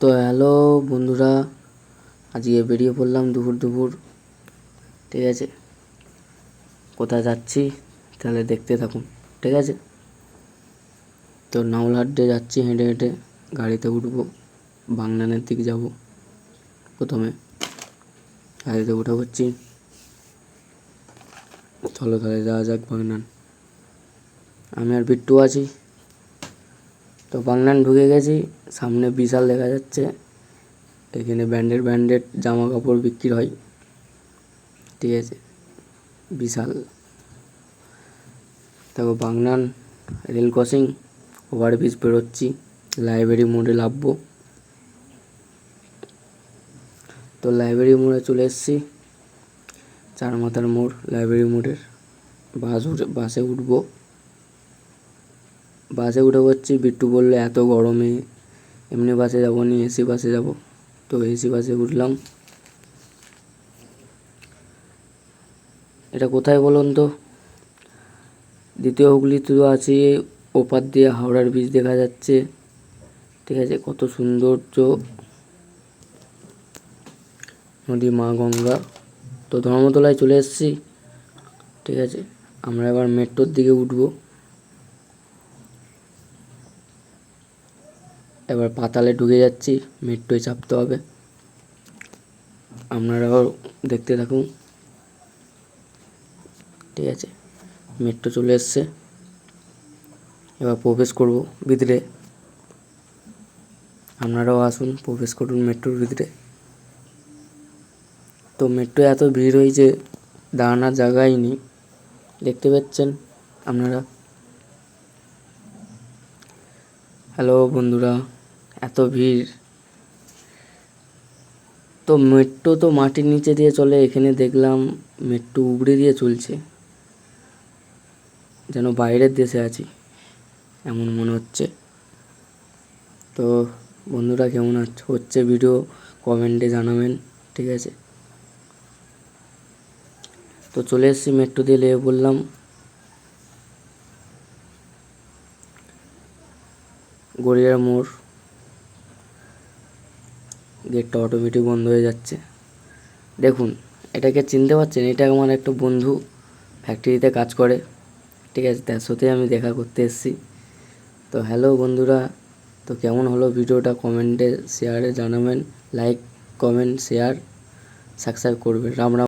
তো হ্যালো বন্ধুরা, আজকে বেরিয়ে পড়লাম দুপুর। ঠিক আছে, কোথায় যাচ্ছি তাহলে দেখতে থাকুন। ঠিক আছে, তো নাওলহাটে যাচ্ছি হেঁটে হেঁটে, গাড়িতে উঠবো, বাগনানের দিকে যাব। প্রথমে গাড়িতে উঠে পড়ছি, চলো তাহলে যাওয়া যাক বাগনান। আমি আর বিট্টু আছি। তো বাগনান ঢুকে গেছি, সামনে বিশাল দেখা যাচ্ছে। এখানে ব্র্যান্ডেড জামা কাপড় বিক্রি হয়। ঠিক আছে, বিশাল। দেখো বাগনান রেল ক্রসিং, ওভারব্রিজ বেরোচ্ছি, লাইব্রেরি মোড়ে নামবো। তো লাইব্রেরি মোড়ে চলে এসেছি, চার মাথার মোড়, লাইব্রেরি মোড়ের বাসে উঠবো। বাসে উঠে পড়ছি। বিট্টু বললো এত গরমে এমনি বাসে যাবো নি, এসি বাসে যাব। তো এসি বাসে উঠলাম। এটা কোথায় বলুন তো? দ্বিতীয় হুগলিতে তো আছি, ওপার দিয়ে হাওড়ার ব্রিজ দেখা যাচ্ছে। ঠিক আছে, কত সৌন্দর্য নদী, মা গঙ্গা। তো ধর্মতলায় চলে এসেছি। ঠিক আছে, আমরা এবার মেট্রোর দিকে উঠবো। এবার পাতালে ঢুকে যাচ্ছি, মেট্রোয় চাপতে হবে। আপনারাও দেখতে থাকুন। ঠিক আছে, মেট্রো চলে এসছে, এবার প্রবেশ করব ভিতরে। আপনারাও আসুন, প্রবেশ করুন মেট্রোর ভিতরে। তো মেট্রো এত ভিড় হয়েছে, দাঁড়ানোর জায়গাই নেই, দেখতে পাচ্ছেন আপনারা। হ্যালো বন্ধুরা, এত ভিড়। তো মেট্রো তো মাটির নিচে দিয়ে চলে, এখানে দেখলাম মেট্রো উপরে দিয়ে চলছে, যেন বাইরের দেশে আছি এমন মনে হচ্ছে। তো বন্ধুরা, কেমন হচ্ছে ভিডিও কমেন্টে জানাবেন। ঠিক আছে, তো চলে এসেছি, মেট্রো দিয়ে লেগে পড়লাম। গড়িয়ার মোড়, গেটটা অটোমেটিক বন্ধ হয়ে যাচ্ছে। দেখুন, এটাকে চিনতে পারছেন? এটা আমার একটা বন্ধু, ফ্যাক্টরিতে কাজ করে। ঠিক আছে, তার সাথে আমি দেখা করতে এসেছি। তো হ্যালো বন্ধুরা, তো কেমন হলো ভিডিওটা কমেন্টে শেয়ারে জানাবেন। লাইক, কমেন্ট, শেয়ার, সাবস্ক্রাইব করবেন। রাম রাম।